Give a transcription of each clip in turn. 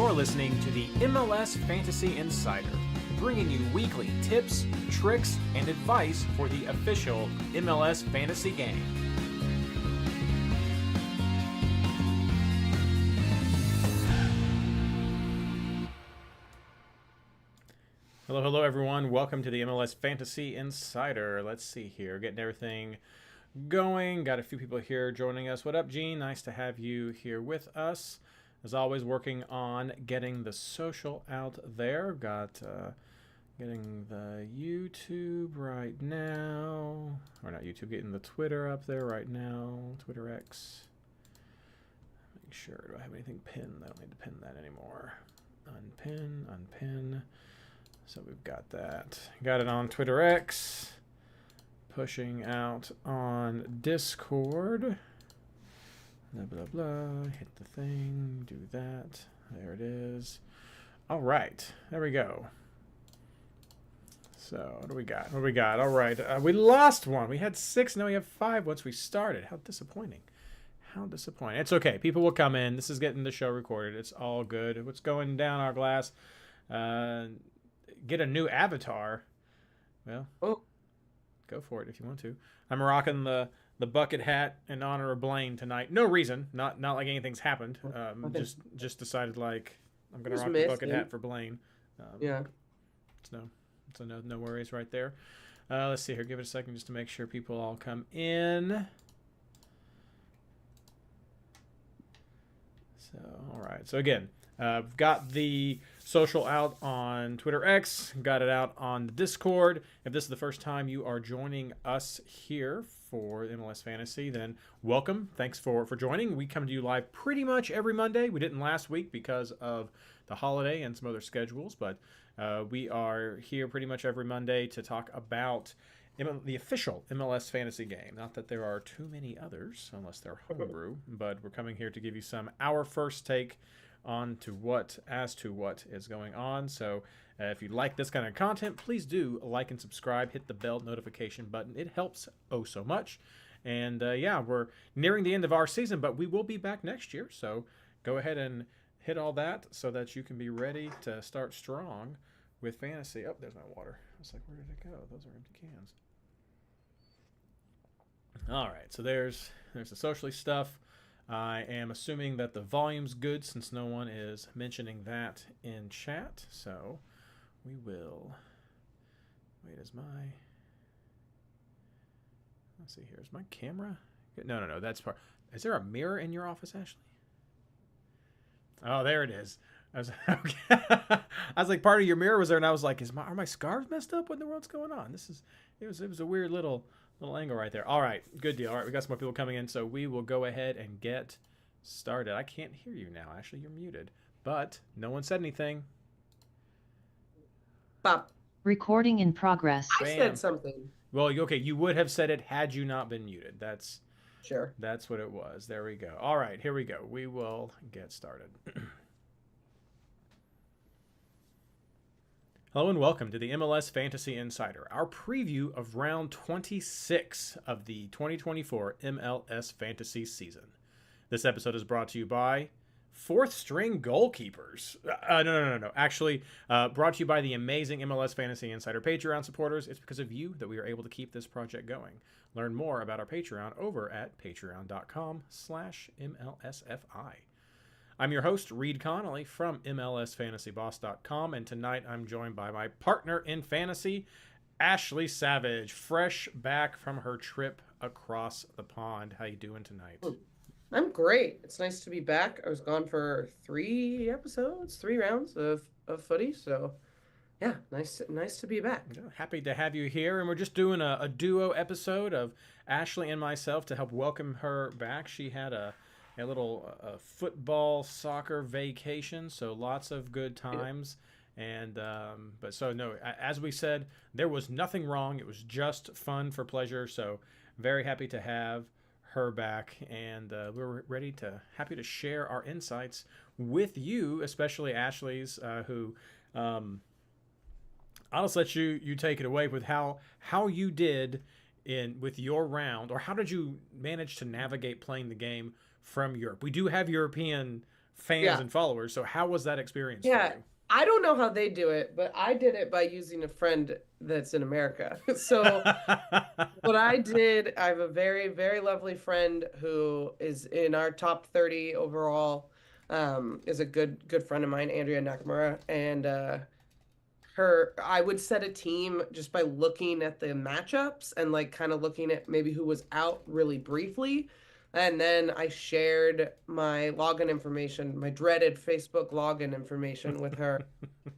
You're listening to the MLS Fantasy Insider, bringing you weekly tips, tricks, and advice for the official MLS fantasy game. Hello everyone. Welcome to the MLS Fantasy Insider. Let's see here, getting everything going. Got a few people here joining us. What up, Gene? Nice to have you here with us. As always, working on getting the social out there. Got getting the YouTube right now. Or not YouTube, getting the Twitter up there right now. Twitter X. Make sure, do I have anything pinned? I don't need to pin that anymore. Unpin. So we've got that. Got it on Twitter X. Pushing out on Discord. Blah, blah, blah. Hit the thing. Do that. There it is. All right. There we go. So what do we got? What do we got? All right. We lost one. We had 6. Now we have 5 once we started. How disappointing. How disappointing. It's okay. People will come in. This is getting the show recorded. It's all good. What's going down our glass? Get a new avatar. Well, go for it if you want to. I'm rocking the bucket hat in honor of Blaine tonight. No reason. Not like anything's happened. Just decided like I'm gonna rock the bucket hat for Blaine. Yeah. So no worries right there. Let's see here. Give it a second just to make sure people all come in. So all right. So again, I've got the social out on Twitter X, got it out on the Discord. If this is the first time you are joining us here for MLS Fantasy, then welcome. Thanks for joining. We come to you live pretty much every Monday. We didn't last week because of the holiday and some other schedules, but we are here pretty much every Monday to talk about the official MLS fantasy game. Not that there are too many others, unless they're homebrew, but we're coming here to give you our first take as to what is going on. So if you like this kind of content, please do like and subscribe, hit the bell notification button. It helps so much. And we're nearing the end of our season, but we will be back next year. So go ahead and hit all that so that you can be ready to start strong with fantasy. Oh, there's my water. I was like, where did it go? Those are empty cans. All right, so there's the socially stuff. I am assuming that the volume's good since no one is mentioning that in chat. So we will wait. Let's see here. Is my camera? No. That's part. Is there a mirror in your office, Ashley? Oh, there it is. I was okay. I was like, part of your mirror was there, and I was like, are my scarves messed up? What in the world's going on? It was a weird little angle right there. All right, good deal. All right, we got some more people coming in, so we will go ahead and get started. I can't hear you now. Actually, you're muted, but no one said anything. Bop. Recording in progress. I said something. Well, okay, you would have said it had you not been muted. That's what it was. There we go. All right, here we go. We will get started. Hello and welcome to the MLS Fantasy Insider, our preview of round 26 of the 2024 MLS Fantasy season. This episode is brought to you by fourth string goalkeepers. No. Actually, brought to you by the amazing MLS Fantasy Insider Patreon supporters. It's because of you that we are able to keep this project going. Learn more about our Patreon over at patreon.com/MLSFI. I'm your host, Reid Connolly from MLSFantasyBoss.com, and tonight I'm joined by my partner in fantasy, Ashley Savage, fresh back from her trip across the pond. How you doing tonight? I'm great. It's nice to be back. I was gone for 3 rounds of footy, so yeah, nice to be back. Yeah, happy to have you here, and we're just doing a duo episode of Ashley and myself to help welcome her back. She had a little football soccer vacation, so lots of good times. And as we said, there was nothing wrong. It was just fun for pleasure. So very happy to have her back, and we're happy to share our insights with you, especially Ashley's, who I'll just let you take it away with how you did with your round, or how did you manage to navigate playing the game from Europe? We do have European fans Yeah. and followers. So how was that experience for Yeah. you? I don't know how they do it, but I did it by using a friend that's in America. So what I did, I have a very, very lovely friend who is in our top 30 overall, is a good friend of mine, Andrea Nakamura, and I would set a team just by looking at the matchups and like kind of looking at maybe who was out really briefly. And then I shared my login information, my dreaded Facebook login information with her.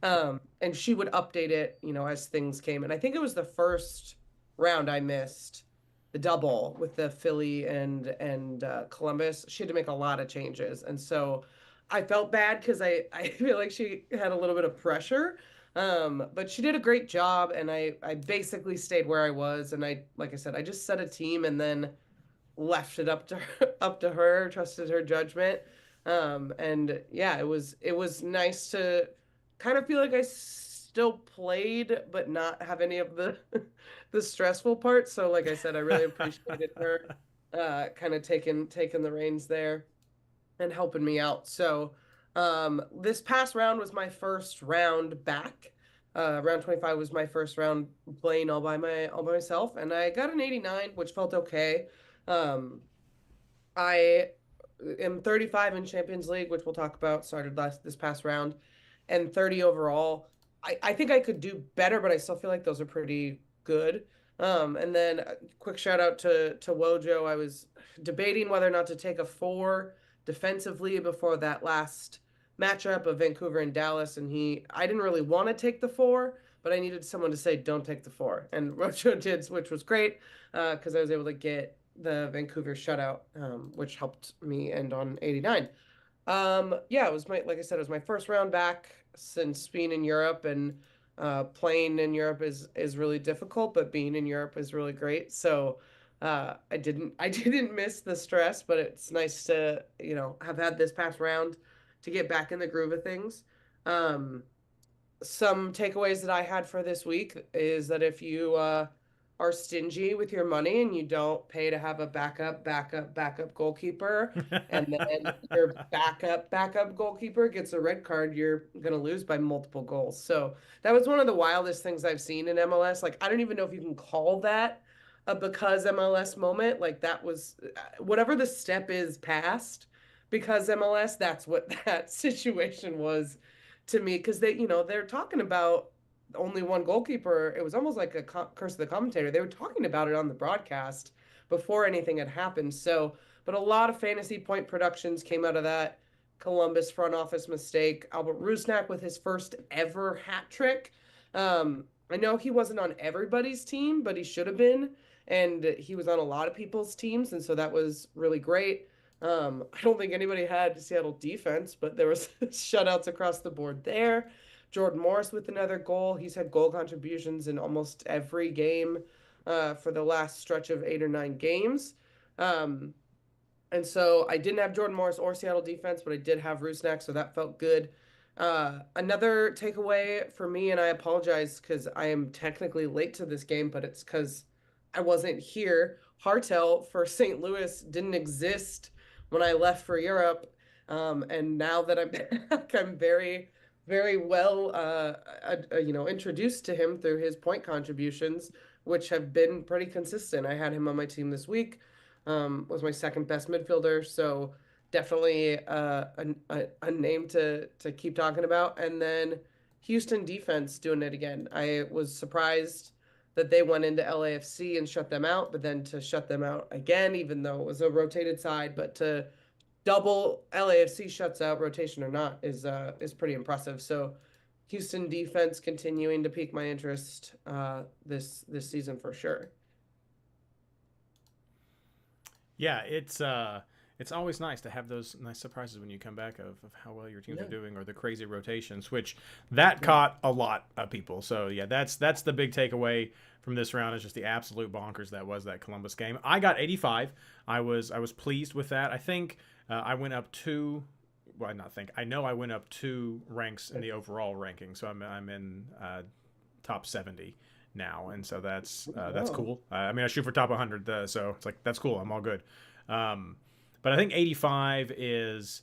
And she would update it, as things came. And I think it was the first round I missed the double with the Philly and Columbus. She had to make a lot of changes. And so I felt bad because I feel like she had a little bit of pressure. But she did a great job, and I basically stayed where I was. And like I said, I just set a team and then left it up to her, trusted her judgment. And yeah, it was nice to kind of feel like I still played, but not have any of the the stressful parts. So like I said, I really appreciated her kind of taking the reins there and helping me out. So this past round was my first round back. Round 25 was my first round playing all by myself, and I got an 89, which felt okay. Um, I am 35 in Champions League, which we'll talk about. Started this past round, and 30 overall. I think I could do better, but I still feel like those are pretty good. And then a quick shout out to Wojo. I was debating whether or not to take a 4 defensively before that last matchup of Vancouver and Dallas, and I didn't really want to take the 4, but I needed someone to say don't take the 4, and Wojo did, which was great because I was able to get the Vancouver shutout, which helped me end on 89. Yeah, it was like I said, it was my first round back since being in Europe, and playing in Europe is really difficult, but being in Europe is really great. So I didn't miss the stress, but it's nice to have had this past round to get back in the groove of things. Some takeaways that I had for this week is that if you are stingy with your money and you don't pay to have a backup goalkeeper, and then your backup goalkeeper gets a red card, you're going to lose by multiple goals. So that was one of the wildest things I've seen in MLS. Like, I don't even know if you can call that a because MLS moment. Like, that was whatever the step is past because MLS, that's what that situation was to me, because they're talking about only one goalkeeper. It was almost like a curse of the commentator. They were talking about it on the broadcast before anything had happened. So, but a lot of fantasy point productions came out of that Columbus front office mistake. Albert Rusnak with his first ever hat trick. I know he wasn't on everybody's team, but he should have been, and he was on a lot of people's teams, and so that was really great. I don't think anybody had Seattle defense, but there was shutouts across the board there. Jordan Morris with another goal. He's had goal contributions in almost every game for the last stretch of 8 or 9 games. And so I didn't have Jordan Morris or Seattle defense, but I did have Rusnak, so that felt good. Another takeaway for me, and I apologize because I am technically late to this game, but it's because I wasn't here. Hartel for St. Louis didn't exist when I left for Europe. And now that I'm back, I'm very, very well, introduced to him through his point contributions, which have been pretty consistent. I had him on my team this week. Was my second best midfielder, so definitely a name to keep talking about. And then Houston defense doing it again. I was surprised that they went into LAFC and shut them out, but then to shut them out again, even though it was a rotated side, but to double LAFC shuts out, rotation or not, is pretty impressive. So Houston defense continuing to pique my interest this season for sure. Yeah, it's always nice to have those nice surprises when you come back of how well your teams are doing, or the crazy rotations, which that caught a lot of people. So yeah, that's the big takeaway from this round, is just the absolute bonkers that was that Columbus game. I got 85. I was pleased with that. I think I went up 2. Well, not think. I know I went up 2 ranks in the overall ranking, so I'm in top 70 now, and so that's cool. I mean, I shoot for top 100, so it's like that's cool. I'm all good. But I think 85 is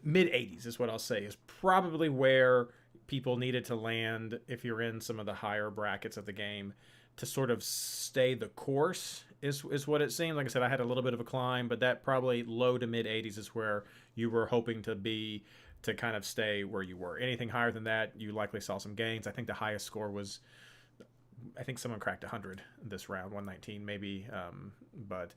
mid 80s is what I'll say is probably where people needed to land if you're in some of the higher brackets of the game to sort of stay the course is what it seemed. Like I said, I had a little bit of a climb, but that probably low to mid 80s is where you were hoping to be to kind of stay where you were. Anything higher than that, you likely saw some gains. I think the highest score was, I think someone cracked 100 this round, 119 maybe, but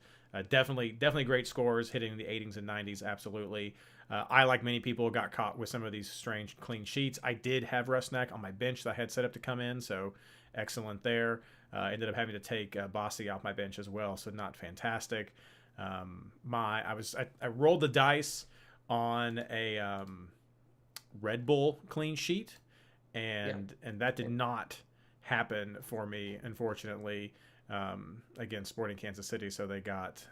definitely great scores, hitting the 80s and 90s, absolutely. I, like many people, got caught with some of these strange clean sheets. I did have Rusnak on my bench that I had set up to come in, so excellent there. Ended up having to take Bossy off my bench as well, so not fantastic. I rolled the dice on a Red Bull clean sheet, and that did not happen for me, unfortunately, against Sporting Kansas City. So they got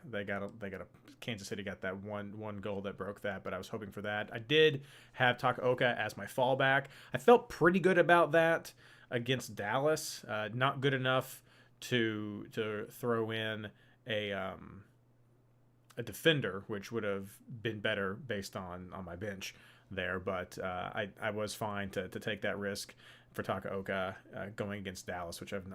Kansas City got that one goal that broke that, but I was hoping for that. I did have Takaoka as my fallback. I felt pretty good about that against Dallas. Not good enough to throw in a defender, which would have been better based on my bench there, but I was fine to take that risk for Takaoka going against Dallas, which I've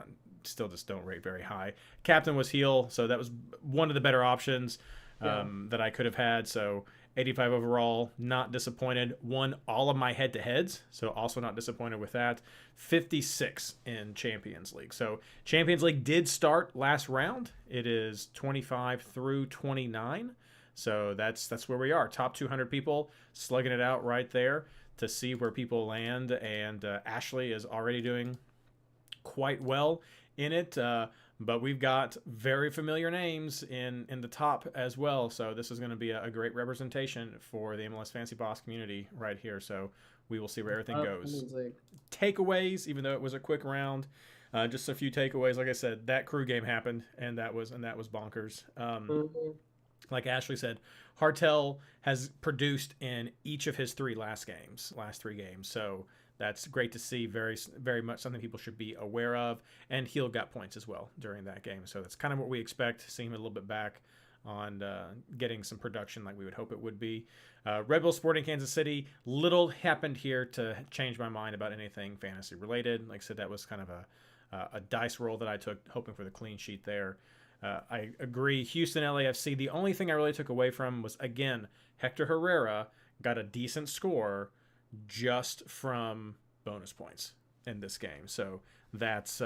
still just don't rate very high. Captain was heel, so that was one of the better options that I could have had. So 85 overall, not disappointed. Won all of my head-to-heads, so also not disappointed with that. 56 in Champions League. So Champions League did start last round. It is 25 through 29. So that's where we are. Top 200 people slugging it out right there to see where people land. And Ashley is already doing quite well in it. But we've got very familiar names in the top as well. So this is going to be a great representation for the MLS Fantasy Boss community right here. So we will see where everything goes. Takeaways, even though it was a quick round, just a few takeaways. Like I said, that crew game happened, and that was bonkers. Like Ashley said, Hartel has produced in each of his last three games. So that's great to see. Very, very much something people should be aware of. And Heel got points as well during that game. So that's kind of what we expect. Seeing him a little bit back on getting some production like we would hope it would be. Red Bull Sporting Kansas City. Little happened here to change my mind about anything fantasy related. Like I said, that was kind of a dice roll that I took, hoping for the clean sheet there. I agree. Houston LAFC, the only thing I really took away from was, again, Hector Herrera got a decent score just from bonus points in this game. So that's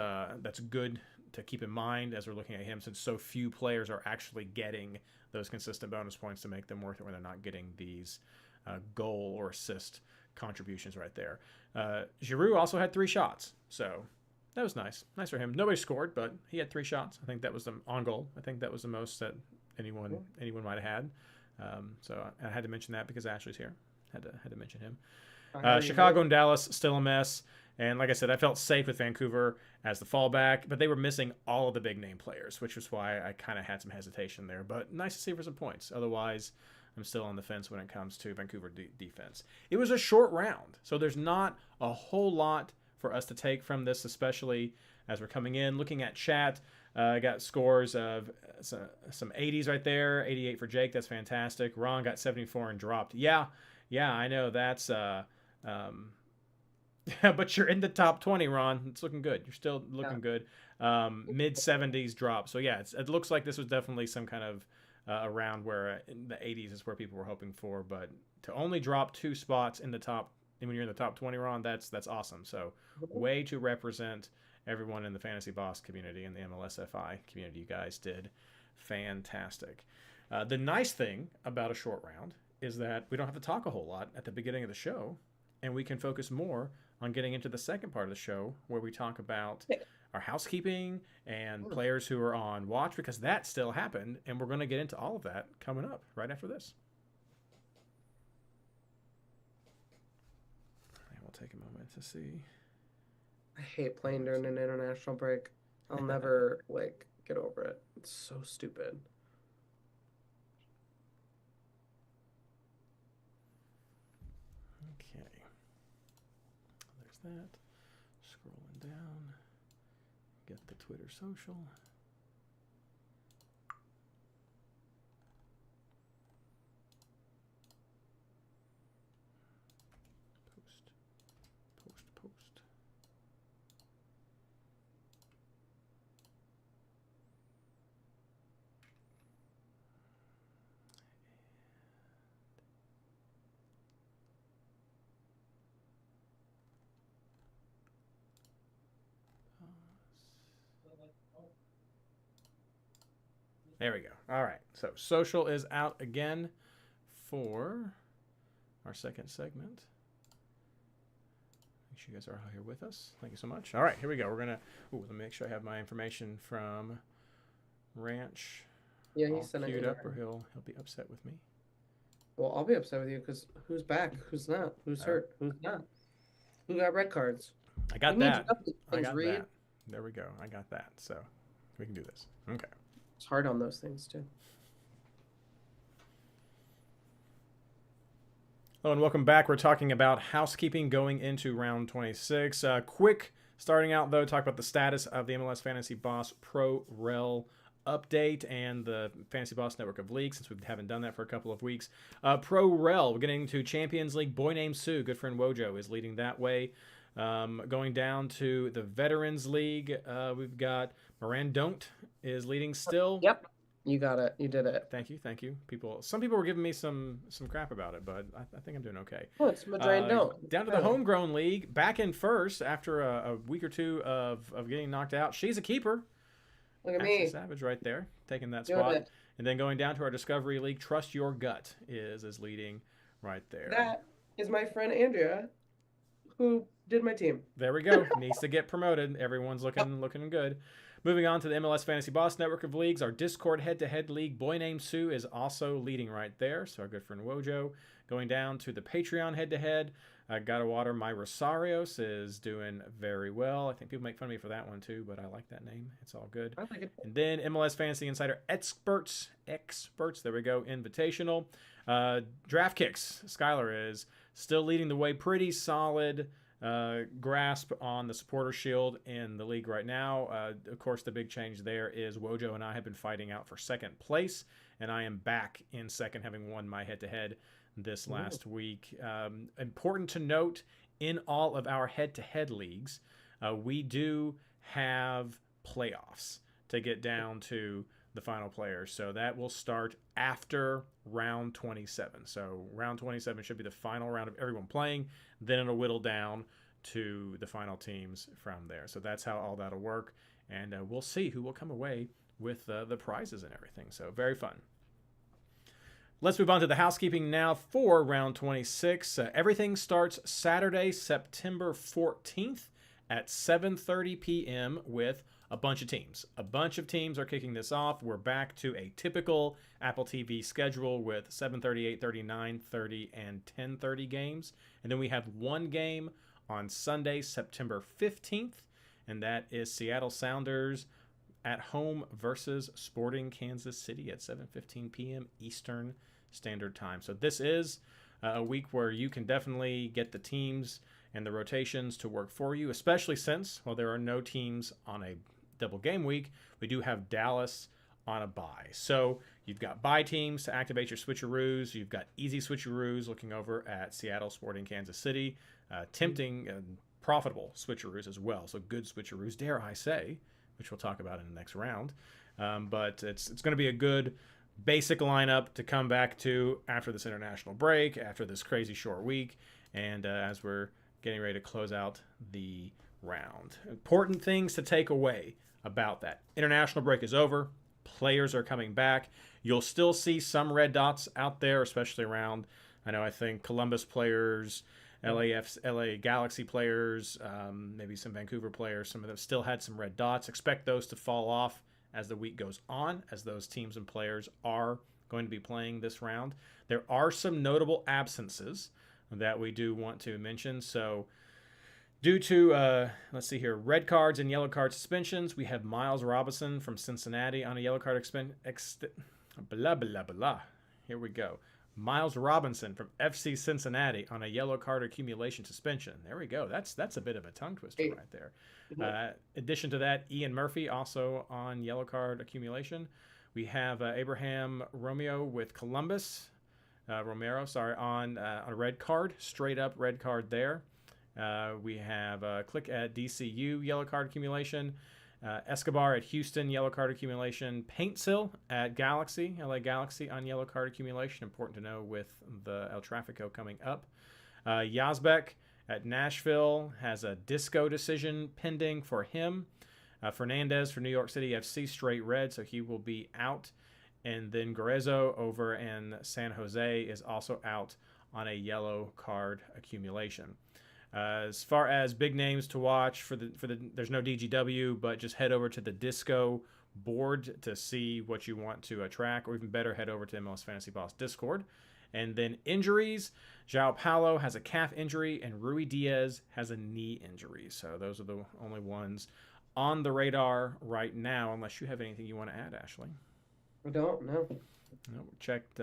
good to keep in mind as we're looking at him, since so few players are actually getting those consistent bonus points to make them worth it when they're not getting these goal or assist contributions right there. Giroud also had 3 shots. So that was nice. Nice for him. Nobody scored, but he had 3 shots. I think that was the on goal. I think that was the most that anyone might have had. So I had to mention that because Ashley's here. Had to mention him. Chicago and Dallas still a mess. And like I said, I felt safe with Vancouver as the fallback, but they were missing all of the big name players, which was why I kind of had some hesitation there. But nice to see for some points. Otherwise, I'm still on the fence when it comes to Vancouver defense. It was a short round, so there's not a whole lot for us to take from this, especially as we're coming in. Looking at chat, I got scores of some 80s right there. 88 for Jake, that's fantastic. Ron got 74 and dropped. Yeah, I know that's but you're in the top 20, Ron. It's looking good. You're still looking good. Mid 70s drop. So yeah, it looks like this was definitely some kind of a round where in the 80s is where people were hoping for, but to only drop 2 spots in the top, when you're in the top 20, Ron, that's awesome. So way to represent everyone in the Fantasy Boss community and the MLSFI community. You guys did fantastic. The nice thing about a short round is that we don't have to talk a whole lot at the beginning of the show, and we can focus more on getting into the second part of the show where we talk about our housekeeping and players who are on watch, because that still happened, and we're going to get into all of that coming up right after this. And we'll take a moment to see. I hate playing during an international break. I'll never get over it. It's so stupid. Okay. There's that. Scrolling down. Get the Twitter social. There we go. All right. So social is out again for our second segment. Make sure you guys are here with us. Thank you so much. All right, here we go. We're going to, let me make sure I have my information from Ranch Yeah, all he sent queued it. up, or he'll be upset with me. Well, I'll be upset with you because who's back? Who's not? Who's hurt? Who's not? Who got red cards? I got You need to that. know these I things, got Reid. that. There we go. I got that. So we can do this. Okay. It's hard on those things too. Hello and welcome back. We're talking about housekeeping going into round 26. Quick starting out though, talk about the status of the MLS Fantasy Boss Pro Rel update and the Fantasy Boss Network of Leagues, since we haven't done that for a couple of weeks. Pro Rel, we're getting to Champions League. Boy named Sue, good friend Wojo, is leading that way. Going down to the Veterans League, we've got Moran Don't is leading still. Yep, you got it. You did it. Thank you. Some people were giving me some crap about it, but I think I'm doing okay. Oh, it's Moran Don't. Down to the Homegrown League, back in first after a week or two of getting knocked out. She's a keeper. Look at Ashley me. Savage right there, taking that Doing spot. it. And then going down to our Discovery League, Trust Your Gut is leading right there. That is my friend Andrea, who did my team. There we go. Needs to get promoted. Everyone's looking good. Moving on to the MLS Fantasy Boss Network of Leagues, our Discord head-to-head league, Boy Named Sue is also leading right there. So our good friend Wojo. Going down to the Patreon head-to-head, Gotta Water My Rosarios is doing very well. I think people make fun of me for that one too, but I like that name. It's all good. I like it. And then MLS Fantasy Insider Experts, there we go, Invitational. Draft Kicks, Skylar is still leading the way, pretty solid grasp on the supporter shield in the league right now. Of course, the big change there is Wojo and I have been fighting out for second place, and I am back in second, having won my head-to-head this last week. Important to note, in all of our head-to-head leagues, we do have playoffs to get down to the final players. So that will start after round 27. So round 27 should be the final round of everyone playing. Then it'll whittle down to the final teams from there. So that's how all that'll work. And we'll see who will come away with the prizes and everything. So very fun. Let's move on to the housekeeping now for round 26. Everything starts Saturday, September 14th at 7:30 p.m. with a bunch of teams. A bunch of teams are kicking this off. We're back to a typical Apple TV schedule with 7:30, 8:30, 9:30, and 10:30 games. And then we have one game on Sunday, September 15th, and that is Seattle Sounders at home versus Sporting Kansas City at 7:15 p.m. Eastern Standard Time. So this is a week where you can definitely get the teams and the rotations to work for you, especially since, while there are no teams on a double game week, we do have Dallas on a bye. So you've got bye teams to activate your switcheroos. You've got easy switcheroos looking over at Seattle, Sporting Kansas City, tempting and profitable switcheroos as well. So good switcheroos, dare I say, which we'll talk about in the next round. But it's going to be a good basic lineup to come back to after this international break, after this crazy short week, and as we're getting ready to close out the round. Important things to take away about that. International break is over. Players are coming back. You'll still see some red dots out there, especially around, I think Columbus players, LA Galaxy players, maybe some Vancouver players. Some of them still had some red dots. Expect those to fall off as the week goes on, as those teams and players are going to be playing this round. There are some notable absences that we do want to mention. So due to, let's see here, red cards and yellow card suspensions, we have Miles Robinson from Cincinnati on a yellow card blah, blah, blah. Here we go. Miles Robinson from FC Cincinnati on a yellow card accumulation suspension. There we go. That's a bit of a tongue twister right there. Addition to that, Ian Murphy also on yellow card accumulation. We have Abraham Romero with Columbus. On a red card, straight up red card there. We have Click at DCU, yellow card accumulation. Escobar at Houston, yellow card accumulation. Paintsill at Galaxy, LA Galaxy on yellow card accumulation. Important to know with the El Trafico coming up. Yazbek at Nashville has a disco decision pending for him. Fernandez for New York City FC, straight red, so he will be out. And then Guerrero over in San Jose is also out on a yellow card accumulation. As far as big names to watch for the there's no DGW, but just head over to the Disco board to see what you want to track, or even better, head over to MLS Fantasy Boss Discord. And then injuries, João Paulo has a calf injury and Rui Diaz has a knee injury. So those are the only ones on the radar right now, unless you have anything you want to add, Ashley. I don't know. No, checked.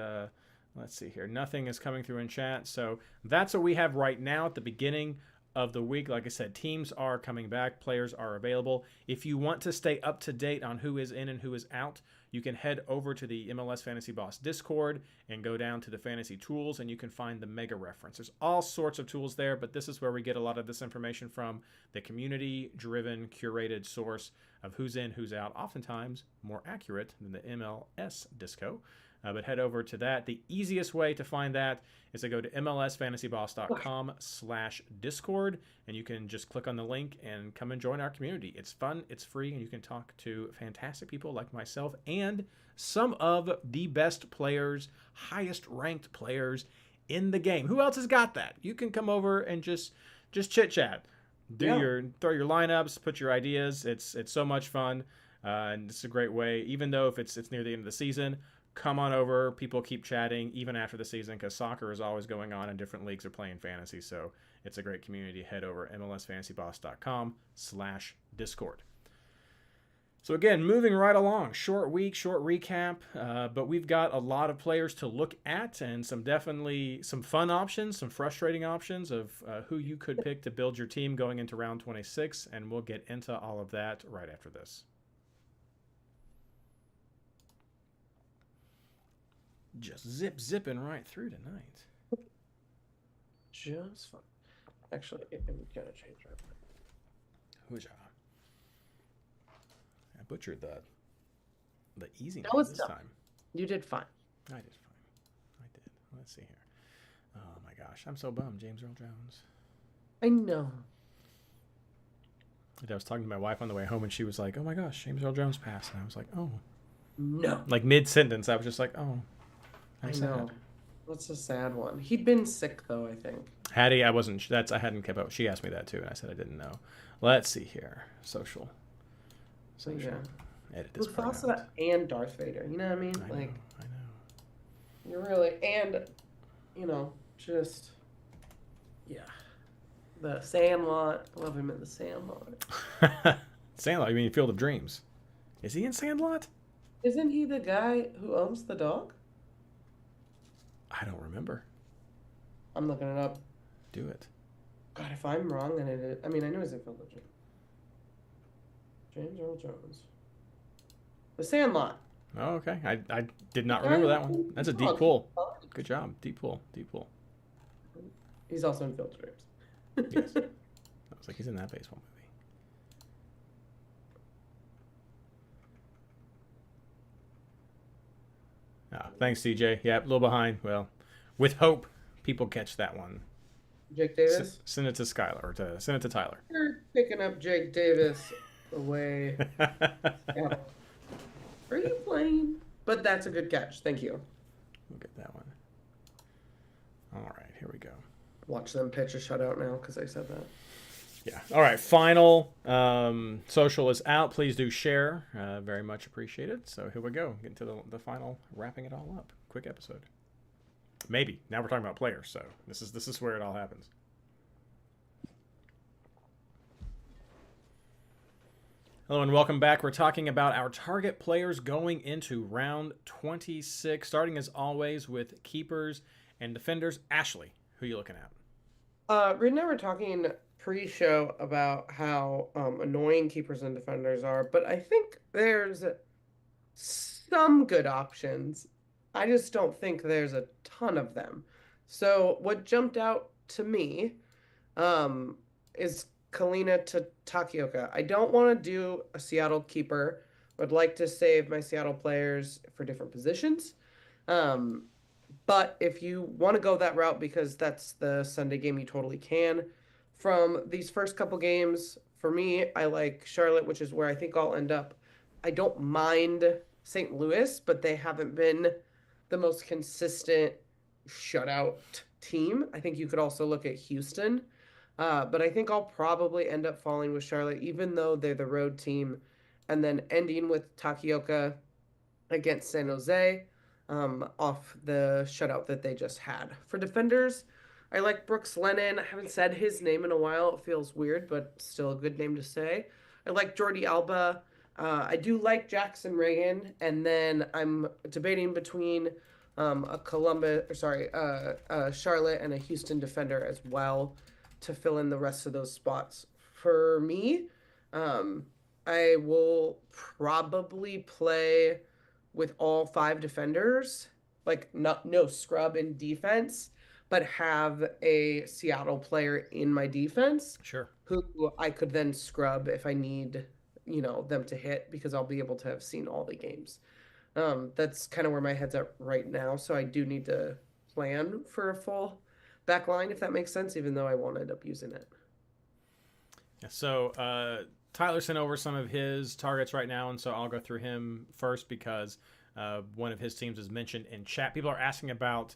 Let's see here. Nothing is coming through in chat. So that's what we have right now at the beginning of the week. Like I said, teams are coming back. Players are available. If you want to stay up to date on who is in and who is out, you can head over to the MLS Fantasy Boss Discord and go down to the Fantasy Tools, and you can find the Mega Reference. There's all sorts of tools there, but this is where we get a lot of this information from, the community-driven, curated source of who's in, who's out, oftentimes more accurate than the MLS Disco. But head over to that. The easiest way to find that is to go to mlsfantasyboss.com/discord, and you can just click on the link and come and join our community. It's fun, it's free, and you can talk to fantastic people like myself and some of the best players, highest ranked players in the game. Who else has got that? You can come over and just chit chat, throw your lineups, put your ideas. It's so much fun, and it's a great way. Even though if it's near the end of the season, come on over. People keep chatting even after the season because soccer is always going on and different leagues are playing fantasy. So it's a great community. Head over mlsfantasyboss.com/discord. So again, moving right along, short week, short recap, but we've got a lot of players to look at and some fun options, some frustrating options of who you could pick to build your team going into round 26, and we'll get into all of that right after this. Just zipping right through tonight. Just fun. Actually, we gotta change that. Hoojah. I butchered the easy That name was this tough. time. You did fine. I did fine. I did. Let's see here. Oh my gosh, I'm so bummed. James Earl Jones. I know. I was talking to my wife on the way home, and she was like, "Oh my gosh, James Earl Jones passed," and I was like, "Oh." No. Like mid-sentence, I was just like, "Oh." I Sad. know. That's a sad one. He'd been sick though, I think. Hattie, I wasn't. I hadn't kept up. She asked me that too, and I said I didn't know. Let's see here. Social. Yeah. Edit this With part Fossa out. and Darth Vader. You know what I mean? I know. You're really, and, just, yeah. The Sandlot. Love him in the Sandlot. Sandlot, you mean Field of Dreams? Is he in Sandlot? Isn't he the guy who owns the dog? I don't remember. I'm looking it up. Do it. God, if I'm wrong, then it is. I mean, I know he's in Field of Dreams. James Earl Jones. The Sandlot. Oh, okay. I did not remember that one. That's a deep pull. Good job. Deep pull. He's also in Field of Dreams. Yes. I was like, he's in that baseball movie. Thanks, DJ. Yeah, a little behind. Well, with hope, people catch that one. Jake Davis? Send it to Skylar, or send it to Tyler. You're picking up Jake Davis away. Yeah. Are you playing? But that's a good catch. Thank you. We'll get that one. All right, here we go. Watch them pitch a shutout now because I said that. Yeah. All right. Final social is out. Please do share. Very much appreciated. So here we go. Get into the final, wrapping it all up. Quick episode. Maybe. Now we're talking about players. So this is where it all happens. Hello and welcome back. We're talking about our target players going into round 26, starting as always with keepers and defenders. Ashley, who are you looking at? Reid and I were talking pre-show about how annoying keepers and defenders are, but I think there's some good options. I just don't think there's a ton of them. So what jumped out to me is Kalina to Takioka. I don't want to do a Seattle keeper. I'd like to save my Seattle players for different positions. But if you want to go that route, because that's the Sunday game, you totally can. From these first couple games, for me, I like Charlotte, which is where I think I'll end up. I don't mind St. Louis, but they haven't been the most consistent shutout team. I think you could also look at Houston. But I think I'll probably end up falling with Charlotte, even though they're the road team, and then ending with Takioka against San Jose off the shutout that they just had. For defenders, I like Brooks Lennon. I haven't said his name in a while. It feels weird, but still a good name to say. I like Jordi Alba. I do like Jackson Reagan, and then I'm debating between a Charlotte and a Houston defender as well to fill in the rest of those spots. For me, um, I will probably play with all 5 defenders, like not no scrub in defense, but have a Seattle player in my defense Sure. who I could then scrub if I need, them to hit because I'll be able to have seen all the games. That's kind of where my head's at right now. So I do need to plan for a full back line, if that makes sense, even though I won't end up using it. So Tyler sent over some of his targets right now, and so I'll go through him first because one of his teams is mentioned in chat. People are asking about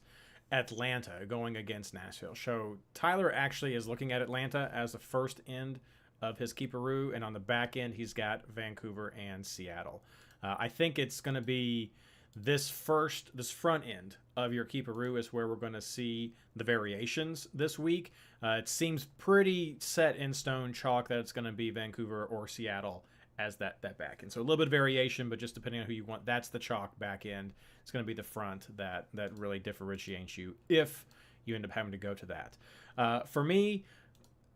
Atlanta going against Nashville. So Tyler actually is looking at Atlanta as the first end of his keeperoo, and on the back end he's got Vancouver and Seattle. I think it's going to be this front end of your keeperoo is where we're going to see the variations this week. It seems pretty set in stone chalk that it's going to be Vancouver or Seattle as that back end. So a little bit of variation, but just depending on who you want, that's the chalk back end. It's going to be the front that really differentiates you if you end up having to go to that. For me,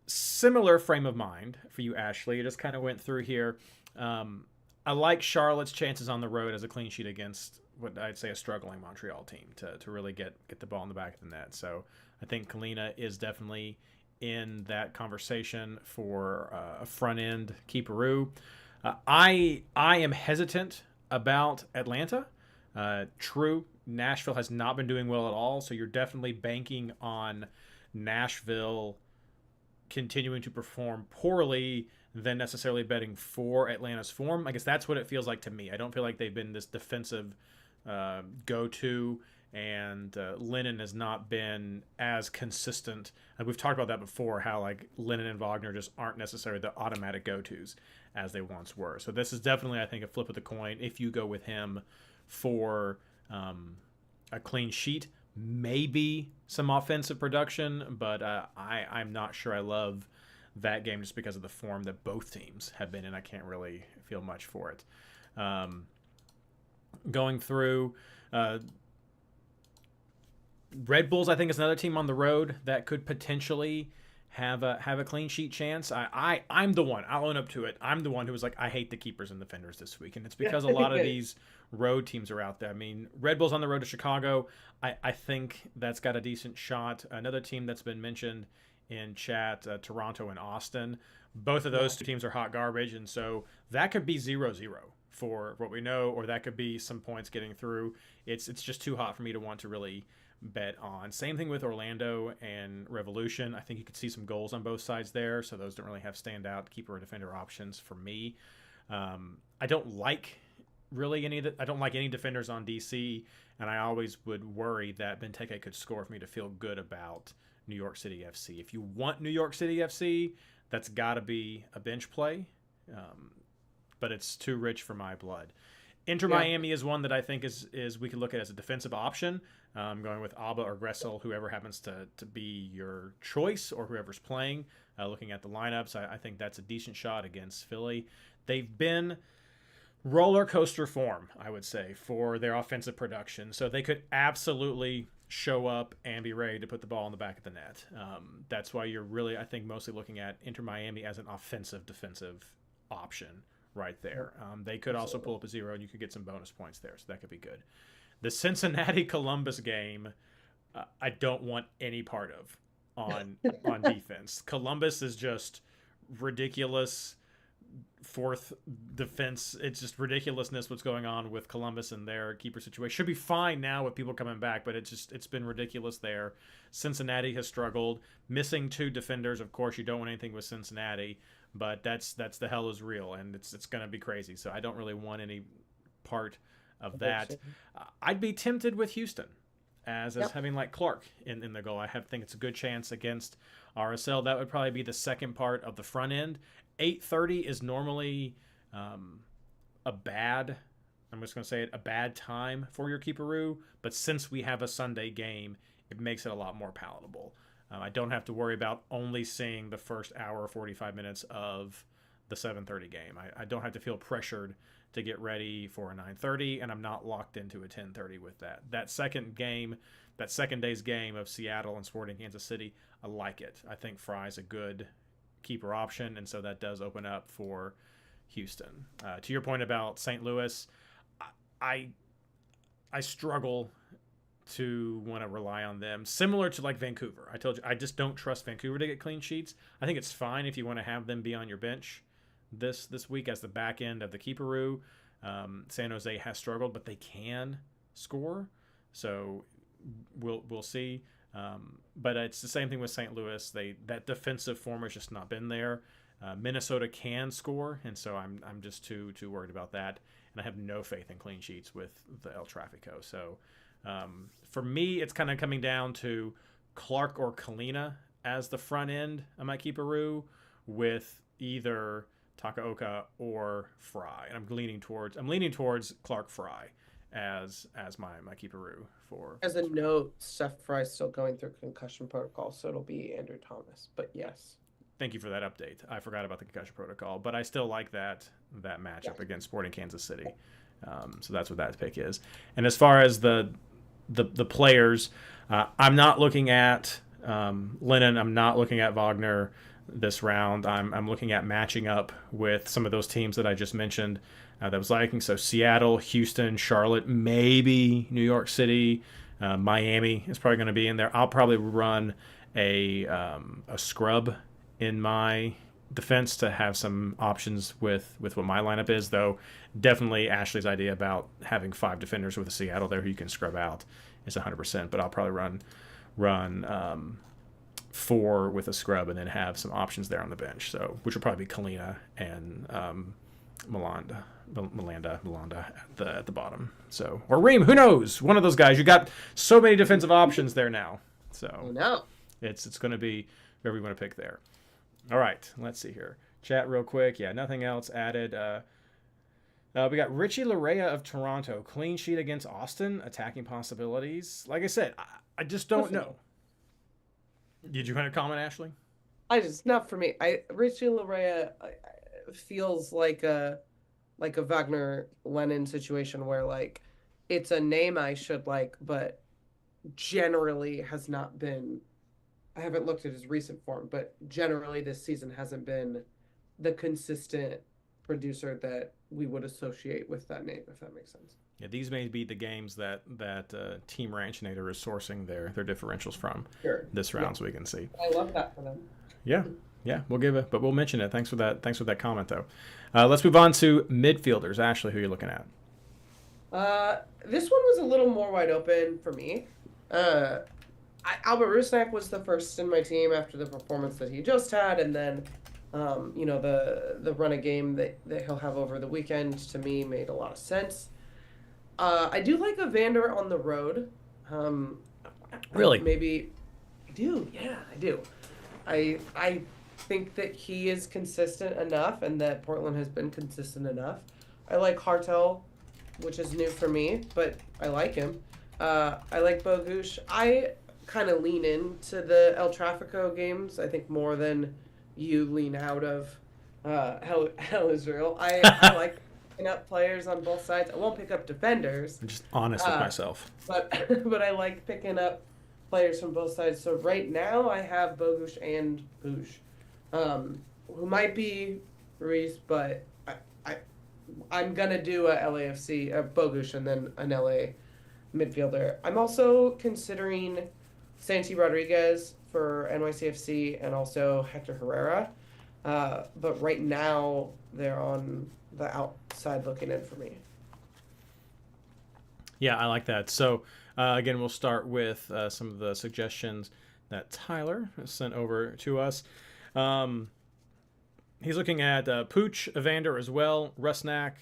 similar frame of mind for you, Ashley. I just kind of went through here. I like Charlotte's chances on the road as a clean sheet against what I'd say a struggling Montreal team to really get the ball in the back of the net. So I think Kalina is definitely in that conversation for a front end keeperoo. I am hesitant about Atlanta. True, Nashville has not been doing well at all, so you're definitely banking on Nashville continuing to perform poorly than necessarily betting for Atlanta's form. I guess that's what it feels like to me. I don't feel like they've been this defensive go-to, and Lennon has not been as consistent. We've talked about that before, how like Lennon and Wagner just aren't necessarily the automatic go-tos as they once were. So this is definitely, I think, a flip of the coin if you go with him for a clean sheet. Maybe some offensive production, but I'm not sure I love that game just because of the form that both teams have been in. I can't really feel much for it. Going through Red Bulls, I think is another team on the road that could potentially have a clean sheet chance. I'm the one. I'll own up to it. I'm the one who was like, I hate the keepers and defenders this week, and it's because a lot of these road teams are out there. I mean, Red Bulls on the road to Chicago. I think that's got a decent shot. Another team that's been mentioned in chat, Toronto and Austin. Both of those two teams are hot garbage, and so that could be 0-0 for what we know, or that could be some points getting through. It's just too hot for me to want to really bet on. Same thing with Orlando and Revolution. I think you could see some goals on both sides there, so those don't really have standout keeper or defender options for me. I don't like I don't like any defenders on DC, and I always would worry that Benteke could score for me to feel good about New York City FC. If you want New York City FC, that's got to be a bench play, but it's too rich for my blood. Inter Miami is one that I think is we could look at as a defensive option. Going with Alba or Gressel, whoever happens to be your choice or whoever's playing. Looking at the lineups, I think that's a decent shot against Philly. They've been roller coaster form, I would say, for their offensive production. So they could absolutely show up and be ready to put the ball in the back of the net. That's why you're really, I think, mostly looking at Inter Miami as an offensive defensive option right there. They could also pull up a 0 and you could get some bonus points there, so that could be good. The Cincinnati-Columbus game, I don't want any part of on defense. Columbus is just ridiculous. Fourth defense, it's just ridiculousness what's going on with Columbus and their keeper situation. Should be fine now with people coming back, but it's been ridiculous there. Cincinnati has struggled, missing 2 defenders. Of course, you don't want anything with Cincinnati, but that's the hell is real, and it's going to be crazy. So I don't really want any part of that. I'd be tempted with Houston as having like Clark in the goal. Think it's a good chance against RSL. That would probably be the second part of the front end. 8:30 is normally a bad time for your keeperoo, but since we have a Sunday game, it makes it a lot more palatable. I don't have to worry about only seeing the first hour or 45 minutes of the 7:30 game. I don't have to feel pressured to get ready for a 9:30, and I'm not locked into a 10:30 with that. That second day's game of Seattle and Sporting Kansas City, I like it. I think Fry's a good keeper option, and so that does open up for Houston. To your point about St. Louis, I struggle to want to rely on them. Similar to like Vancouver. I told you, I just don't trust Vancouver to get clean sheets. I think it's fine if you want to have them be on your bench this week as the back end of the keeperoo. San Jose has struggled, but they can score. So we'll see. But it's the same thing with St. Louis. That defensive form has just not been there. Minnesota can score, and so I'm just too worried about that. And I have no faith in clean sheets with the El Trafico. So for me, it's kind of coming down to Clark or Kalina as the front end of my keeperoo, with either Takaoka or Fry. And I'm leaning towards Clark Fry as my keeperoo for. As a note, Steph Fry's still going through concussion protocol, so it'll be Andrew Thomas. But yes. Thank you for that update. I forgot about the concussion protocol, but I still like that matchup against Sporting Kansas City. So that's what that pick is. And as far as the players, I'm not looking at Lennon. I'm not looking at Wagner this round. I'm looking at matching up with some of those teams that I just mentioned that was liking. So Seattle, Houston, Charlotte, maybe New York City, Miami is probably going to be in there. I'll probably run a scrub in my defense to have some options with what my lineup is, though definitely Ashley's idea about having 5 defenders with a Seattle there who you can scrub out is 100%, but I'll probably run 4 with a scrub and then have some options there on the bench, so which will probably be Kalina and Malanda at the bottom, so, or Reem, who knows, one of those guys. You got so many defensive options there now, so no, it's going to be whoever you want to pick there. All right, let's see here. Chat real quick. Yeah, nothing else added. We got Richie Larea of Toronto. Clean sheet against Austin. Attacking possibilities. Like I said, I just don't know. Did you want to comment, Ashley? Not for me. Richie Larea feels like a Wagner Lennon situation where like it's a name I should like, but generally has not been. I haven't looked at his recent form, but generally this season hasn't been the consistent producer that we would associate with that name, if that makes sense. Yeah, these may be the games that Team Ranchinator is sourcing their differentials from this round, so we can see. I love that for them. Yeah, we'll give it, but we'll mention it. Thanks for that comment, though. Let's move on to midfielders. Ashley, who are you looking at? This one was a little more wide open for me. Albert Rusnak was the first in my team after the performance that he just had, and then, the run of game that he'll have over the weekend to me made a lot of sense. I do like Evander on the road. Really? Maybe I do. Yeah, I do. I think that he is consistent enough, and that Portland has been consistent enough. I like Hartel, which is new for me, but I like him. I like Bogusz. I kind of lean into the El Trafico games, I think, more than you lean out of Hell Israel. I like picking up players on both sides. I won't pick up defenders. I'm just honest with myself. But I like picking up players from both sides. So right now I have Bogusz and Bush, who might be Ruiz, but I'm going to do a LAFC, a Bogusz, and then an LA midfielder. I'm also considering Santi Rodriguez for NYCFC and also Hector Herrera. But right now, they're on the outside looking in for me. Yeah, I like that. So, again, we'll start with some of the suggestions that Tyler sent over to us. He's looking at Pooch, Evander as well, Rusnak,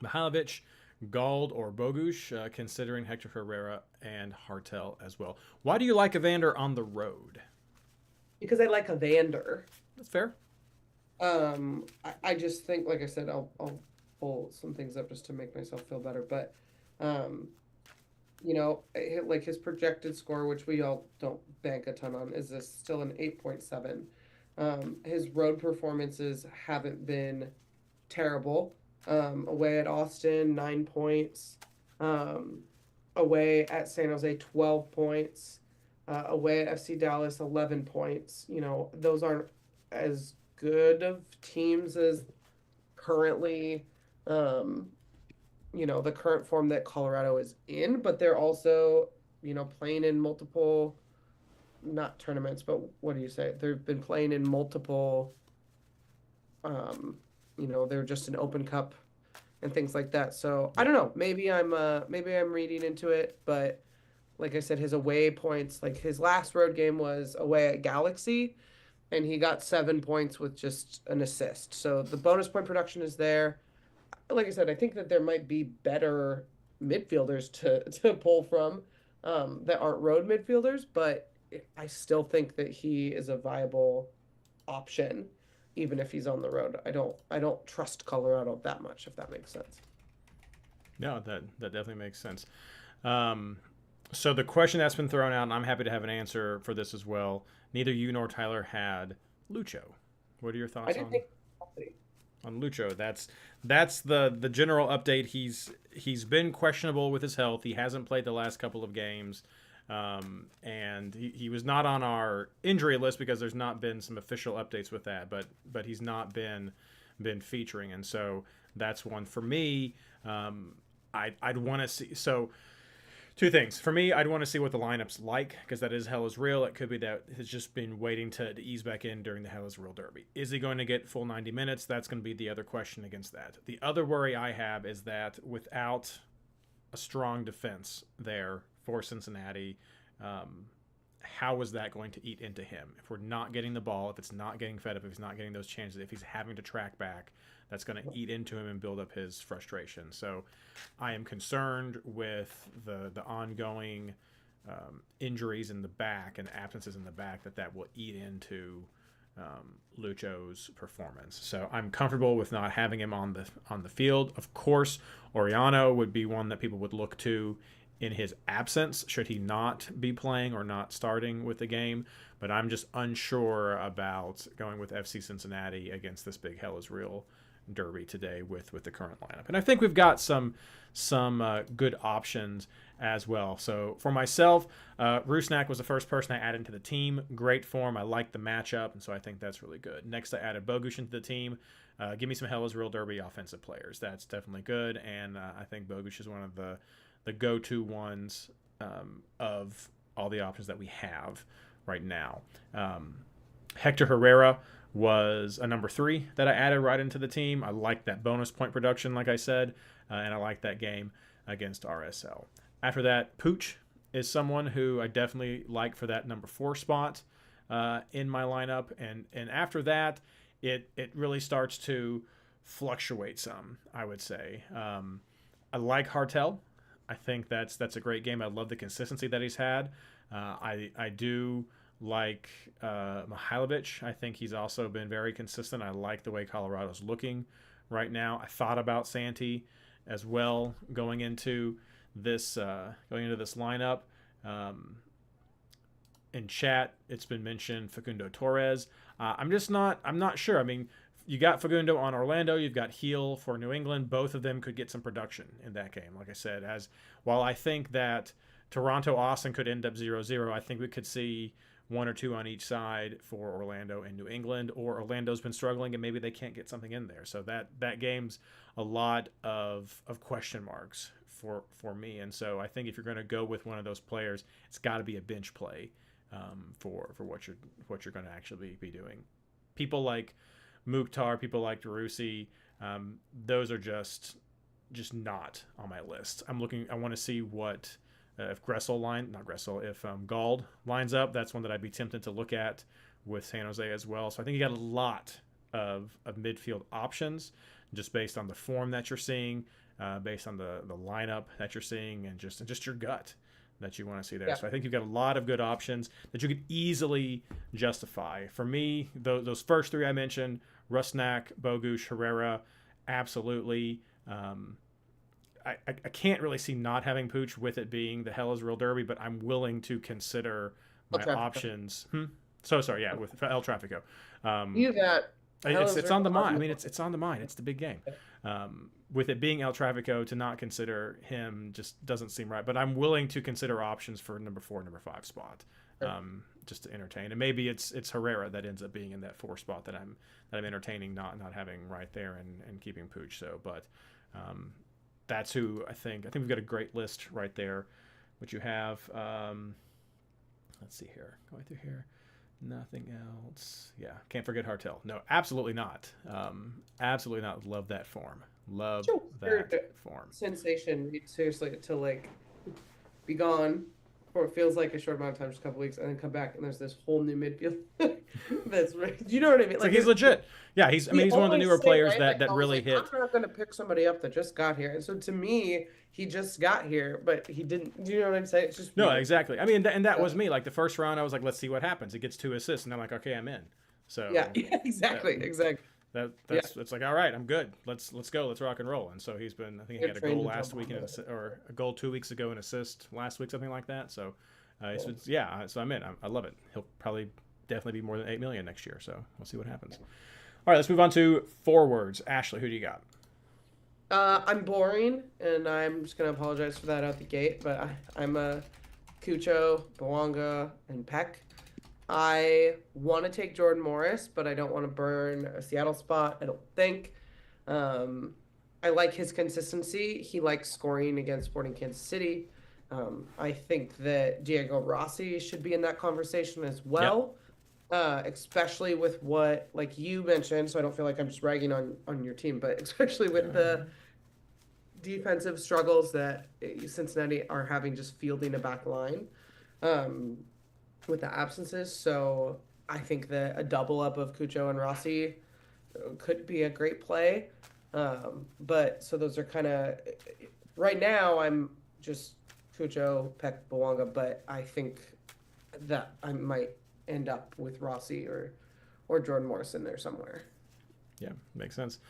Mihailovic, Gald or Bogusz, considering Hector Herrera and Hartel as well. Why do you like Evander on the road? Because I like Evander. That's fair. I just think, like I said, I'll pull some things up just to make myself feel better. But, like his projected score, which we all don't bank a ton on, is this still an 8.7. His road performances haven't been terrible. Away at Austin, 9 points. Away at San Jose, 12 points. Away at FC Dallas, 11 points. Those aren't as good of teams as currently, the current form that Colorado is in, but they're also, playing in multiple, not tournaments, but what do you say? They've been playing in multiple, they're just an Open Cup and things like that. So I don't know. Maybe I'm reading into it, but like I said, his away points, like his last road game was away at Galaxy, and he got 7 points with just an assist. So the bonus point production is there. Like I said, I think that there might be better midfielders to pull from that aren't road midfielders, but I still think that he is a viable option, even if he's on the road. I don't trust Colorado that much, if that makes sense. No, that definitely makes sense. So the question that's been thrown out, and I'm happy to have an answer for this as well. Neither you nor Tyler had Lucho. What are your thoughts on Lucho? That's the general update. He's been questionable with his health. He hasn't played the last couple of games. And he was not on our injury list because there's not been some official updates with that, but he's not been featuring, and so that's one for me. I'd want to see. So two things for me. I'd want to see what the lineup's like, because that is Hell is Real. It could be that has just been waiting to ease back in during the Hell is Real Derby. Is he going to get full 90 minutes? That's going to be the other question against that. The other worry I have is that without a strong defense there for Cincinnati, how is that going to eat into him? If we're not getting the ball, if it's not getting fed up, if he's not getting those chances, if he's having to track back, that's going to eat into him and build up his frustration. So I am concerned with the ongoing injuries in the back and absences in the back that will eat into Lucho's performance. So I'm comfortable with not having him on the field. Of course, Oriano would be one that people would look to in his absence, should he not be playing or not starting with the game. But I'm just unsure about going with FC Cincinnati against this big Hell is Real Derby today with the current lineup. And I think we've got some good options as well. So for myself, Rusnak was the first person I added into the team. Great form. I like the matchup, and so I think that's really good. Next, I added Bogusz into the team. Give me some Hell is Real Derby offensive players. That's definitely good, and I think Bogusz is one of the go-to ones of all the options that we have right now. Hector Herrera was a number 3 that I added right into the team. I like that bonus point production, like I said, and I like that game against RSL. After that, Pooch is someone who I definitely like for that number 4 spot in my lineup, and after that, it really starts to fluctuate some, I would say. I like Hartel. I think that's a great game. I love the consistency that he's had. I do like Mihailovic. I think he's also been very consistent. I like the way Colorado's looking right now. I thought about Santi as well going into this lineup. In chat, it's been mentioned Facundo Torres. I'm not sure. I mean, you got Facundo on Orlando. You've got Heel for New England. Both of them could get some production in that game. Like I said, while I think that Toronto-Austin could end up 0-0, I think we could see 1 or 2 on each side for Orlando and New England, or Orlando's been struggling and maybe they can't get something in there. So that game's a lot of question marks for me. And so I think if you're going to go with one of those players, it's got to be a bench play for what you're going to actually be doing. People like Mukhtar, people like Derusi, those are just not on my list. I want to see what if Gald lines up. That's one that I'd be tempted to look at with San Jose as well. So I think you got a lot of midfield options just based on the form that you're seeing based on the lineup that you're seeing and just your gut that you want to see there. Yeah. So I think you've got a lot of good options that you could easily justify. For me, those first three I mentioned, Rusnak, Bogusz, Herrera, absolutely. I can't really see not having Pooch with it being the Hell is Real Derby, but I'm willing to consider my options. So sorry, yeah, with El Trafico. You got it's on the mind. I mean, it's on the mind. It's the big game. With it being El Trafico, to not consider him just doesn't seem right. But I'm willing to consider options for number 4, number 5 spot, just to entertain. And maybe it's Herrera that ends up being in that 4 spot that I'm entertaining, not having right there and keeping Pooch. So, but that's who I think we've got a great list right there. What you have. Let's see here. Going through here. Nothing else. Yeah, can't forget Hartel. No, absolutely not. Absolutely not. Love that form. Love that form. Sensation, seriously, to like be gone for it feels like a short amount of time, just a couple weeks, and then come back and there's this whole new midfield. That's right. Do you know what I mean? Like he's legit. Yeah, he's one of the newer players that really hit. I'm not going to pick somebody up that just got here. And so to me, he just got here, but he didn't. Do you know what I'm saying? It's just no, exactly. I mean, and that was me. Like the first round, I was like, let's see what happens. It gets 2 assists, and I'm like, okay, I'm in. So yeah, exactly. It's like, all right, I'm good. Let's go. Let's rock and roll. And so he's been. I think he had a goal last week or a goal 2 weeks ago, an assist last week, something like that. So, so I'm in. I love it. He'll probably definitely be more than 8 million next year. So we'll see what happens. All right, let's move on to forwards. Ashley, who do you got? I'm boring, and I'm just gonna apologize for that out the gate. But I'm a Cucho, Bawanga, and Peck. I want to take Jordan Morris, but I don't want to burn a Seattle spot. I don't think. I like his consistency. He likes scoring against Sporting Kansas City. I think that Diego Rossi should be in that conversation as well. Yep. Especially with what, like you mentioned, so I don't feel like I'm just ragging on your team, but especially with the defensive struggles that Cincinnati are having just fielding a back line with the absences. So I think that a double up of Cucho and Rossi could be a great play. But so those are kind of, right now I'm just Cucho, Peck, Bawanga, but I think that I might end up with Rossi or Jordan Morris in there somewhere. Yeah, makes sense.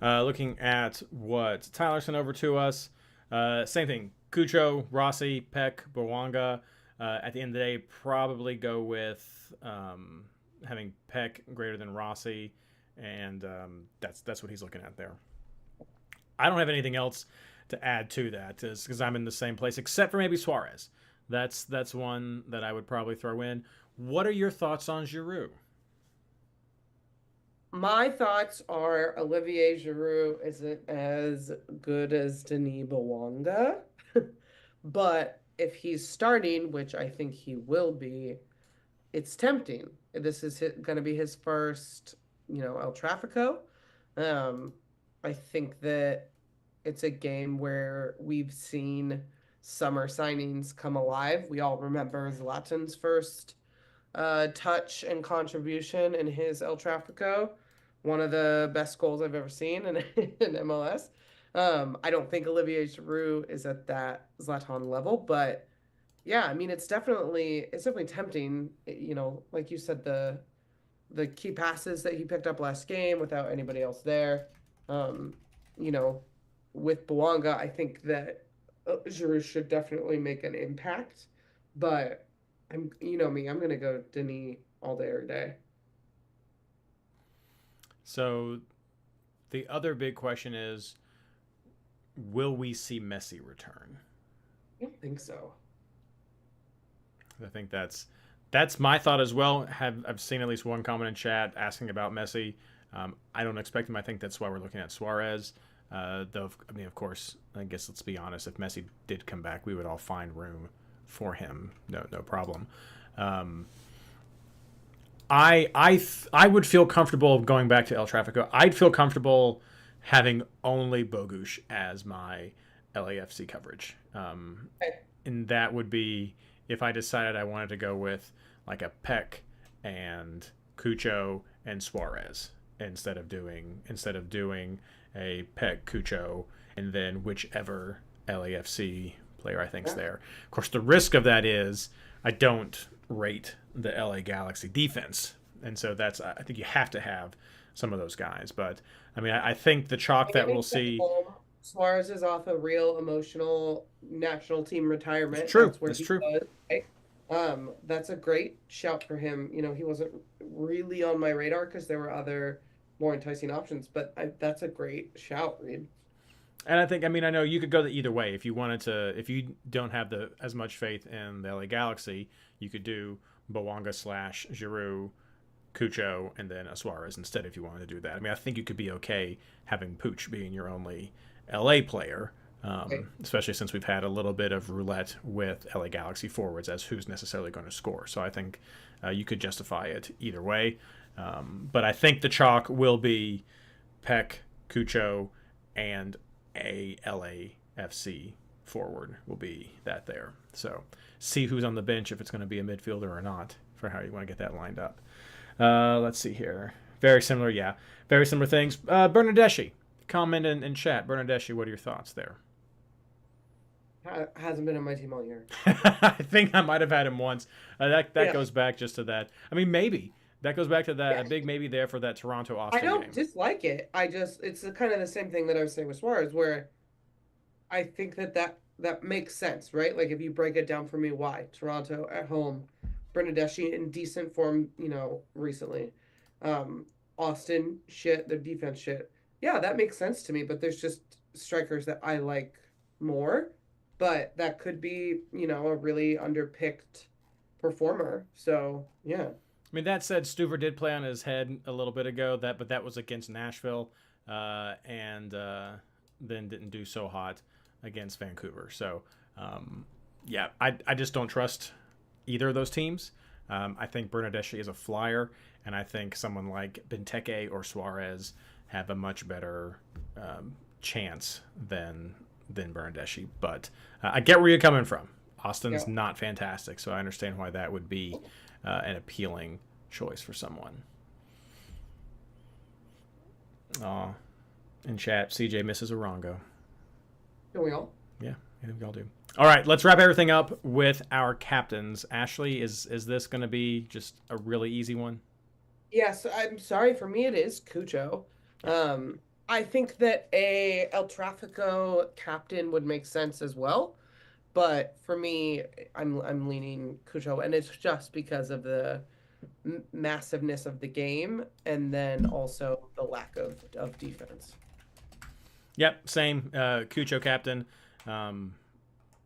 Looking at what Tyler sent over to us, same thing. Cucho, Rossi, Peck, Bawanga. At the end of the day, probably go with having Peck greater than Rossi, and that's what he's looking at there. I don't have anything else to add to that because I'm in the same place, except for maybe Suarez. That's one that I would probably throw in. What are your thoughts on Giroud? My thoughts are Olivier Giroud isn't as good as Denis Bawanga, but if he's starting, which I think he will be, it's tempting. This is going to be his first, El Trafico. I think that it's a game where we've seen summer signings come alive. We all remember Zlatan's first touch and contribution in his El Trafico. One of the best goals I've ever seen in MLS. I don't think Olivier Giroud is at that Zlatan level, but yeah, I mean, it's definitely tempting. Like you said, the key passes that he picked up last game without anybody else there. With Bawanga, I think that Giroud should definitely make an impact, but I'm going to go Denis all day, every day. So the other big question is, will we see Messi return? I don't think so. I think that's my thought as well. I've seen at least one comment in chat asking about Messi. I don't expect him. I think that's why we're looking at Suarez. Though, I mean, of course, I guess let's be honest. If Messi did come back, we would all find room for him. No problem. I would feel comfortable going back to El Trafico. I'd feel comfortable having only Bogusz as my LAFC coverage. And that would be if I decided I wanted to go with like a Peck and Cucho and Suarez instead of doing a Peck, Cucho, and then whichever LAFC player I think's there. Of course, the risk of that is I don't rate the LA Galaxy defense, and so I think you have to have some of those guys. But I mean, I think the chalk that we'll see. Suarez is off a real emotional national team retirement. It's true. That's where It's he true. was. Right? That's a great shout for him. You know, he wasn't really on my radar because there were other more enticing options, but that's a great shout, Reid. And I think, I mean, I know you could go either way. If you wanted to, if you don't have as much faith in the LA Galaxy, you could do Bowanga / Giroud, Cucho, and then a Suarez instead if you wanted to do that. I mean, I think you could be okay having Pooch being your only LA player, especially since we've had a little bit of roulette with LA Galaxy forwards as who's necessarily going to score. So I think you could justify it either way. But I think the chalk will be Peck, Cucho, and a LAFC forward will be that there. So see who's on the bench, if it's going to be a midfielder or not, for how you want to get that lined up. Let's see here. Very similar, yeah. Very similar things. Bernardeschi, comment in chat. Bernardeschi, what are your thoughts there? Hasn't been on my team all year. I think I might have had him once. That goes back just to that. I mean, maybe. That goes back to that a big maybe there for that Toronto-Austin game. I don't dislike it. It's kind of the same thing that I was saying with Suarez, where I think that makes sense, right? Like if you break it down for me, why Toronto at home, Bernardeschi in decent form, you know, recently, Austin shit, their defense shit. Yeah, that makes sense to me. But there's just strikers that I like more, but that could be, you know, a really underpicked performer. So yeah. I mean, that said, Stuver did play on his head a little bit ago, but that was against Nashville, and then didn't do so hot against Vancouver. So, yeah, I just don't trust either of those teams. I think Bernardeschi is a flyer, and I think someone like Benteke or Suarez have a much better chance than Bernardeschi. But I get where you're coming from. Austin's not fantastic, so I understand why that would be an appealing choice for someone. In chat, CJ misses Orongo. Don't we all? Yeah, I think we all do. All right, let's wrap everything up with our captains. Ashley, is this going to be just a really easy one? Yes, I'm sorry. For me, it is Cucho. I think that a El Tráfico captain would make sense as well. But for me, I'm leaning Cucho, and it's just because of the massiveness of the game, and then also the lack of defense. Yep, same. Cucho captain.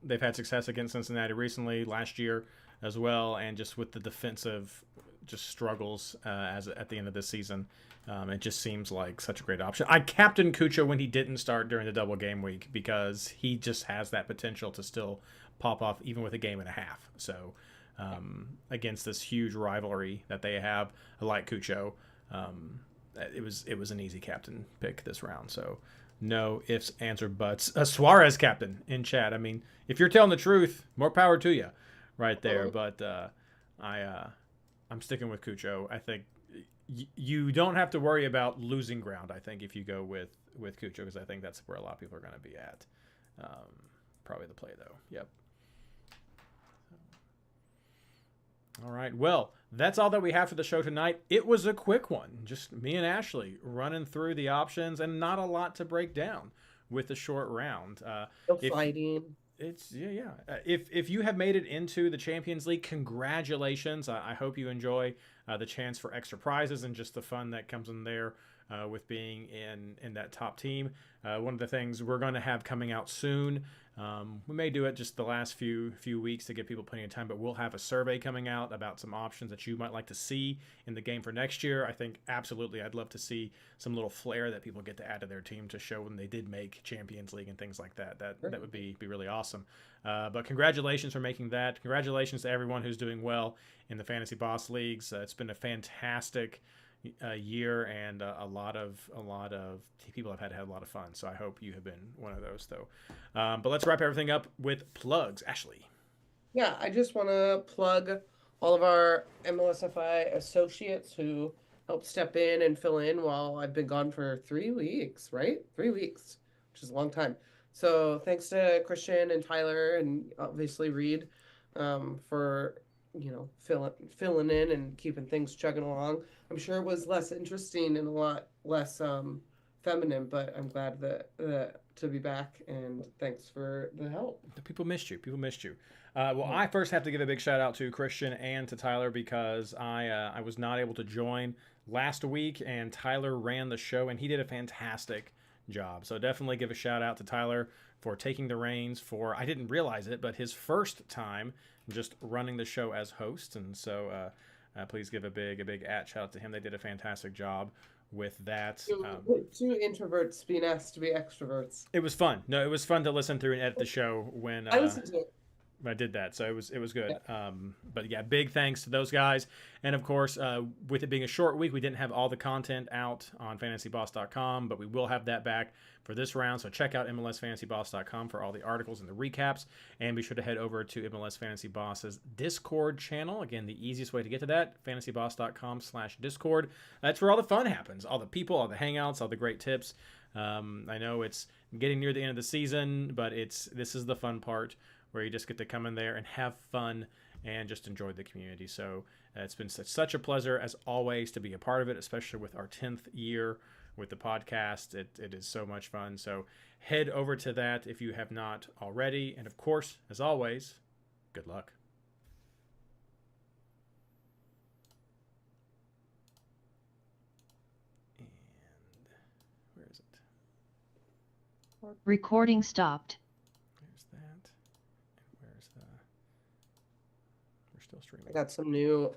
They've had success against Cincinnati recently, last year as well, and just with the defensive just struggles at the end of this season. It just seems like such a great option. I captained Cucho when he didn't start during the double game week because he just has that potential to still pop off even with a game and a half. So against this huge rivalry that they have, I like Cucho. It was an easy captain pick this round. So no ifs, ands, or buts. Suarez captain in chat. I mean, if you're telling the truth, more power to you right there. But I'm sticking with Cucho. I think you don't have to worry about losing ground, I think, if you go with Cucho, because I think that's where a lot of people are going to be at. Probably the play, though. Yep. All right. Well, that's all that we have for the show tonight. It was a quick one. Just me and Ashley running through the options and not a lot to break down with the short round. Fighting. It's yeah. If you have made it into the Champions League, congratulations. I hope you enjoy the chance for extra prizes and just the fun that comes in there with being in that top team. One of the things we're going to have coming out soon. We may do it just the last few weeks to give people plenty of time, but we'll have a survey coming out about some options that you might like to see in the game for next year. I think absolutely I'd love to see some little flair that people get to add to their team to show when they did make Champions League and things like that. That would be really awesome. But congratulations for making that. Congratulations to everyone who's doing well in the Fantasy Boss Leagues. It's been a fantastic year, and a lot of people have had a lot of fun. So I hope you have been one of those, though. But let's wrap everything up with plugs. Ashley. Yeah, I just want to plug all of our MLSFI associates who helped step in and fill in while I've been gone for 3 weeks, right? 3 weeks. which is a long time. So thanks to Christian and Tyler and obviously Reid, for filling in and keeping things chugging along. I'm sure it was less interesting and a lot less feminine, but I'm glad that to be back, and thanks for the help. The people missed you. People missed you. Well, I first have to give a big shout out to Christian and to Tyler because I was not able to join last week, and Tyler ran the show, and he did a fantastic job. So definitely give a shout out to Tyler for taking the reins for, I didn't realize it, but his first time just running the show as host. And so please give a big shout out to him. They did a fantastic job with that. Two introverts being asked to be extroverts. It was fun. No, it was fun to listen through and edit the show when I listened to it. I did that, so it was good. But yeah, big thanks to those guys, and of course, with it being a short week, we didn't have all the content out on FantasyBoss.com, but we will have that back for this round. So check out MLSFantasyBoss.com for all the articles and the recaps, and be sure to head over to MLS Fantasy Boss's Discord channel. Again, the easiest way to get to that, FantasyBoss.com/Discord. That's where all the fun happens, all the people, all the hangouts, all the great tips. I know it's getting near the end of the season, but this is the fun part, where you just get to come in there and have fun and just enjoy the community. So it's been such a pleasure, as always, to be a part of it, especially with our 10th year with the podcast. It is so much fun. So head over to that if you have not already. And of course, as always, good luck. And where is it? Recording stopped. There's that. And where's the... We're still streaming. I got some new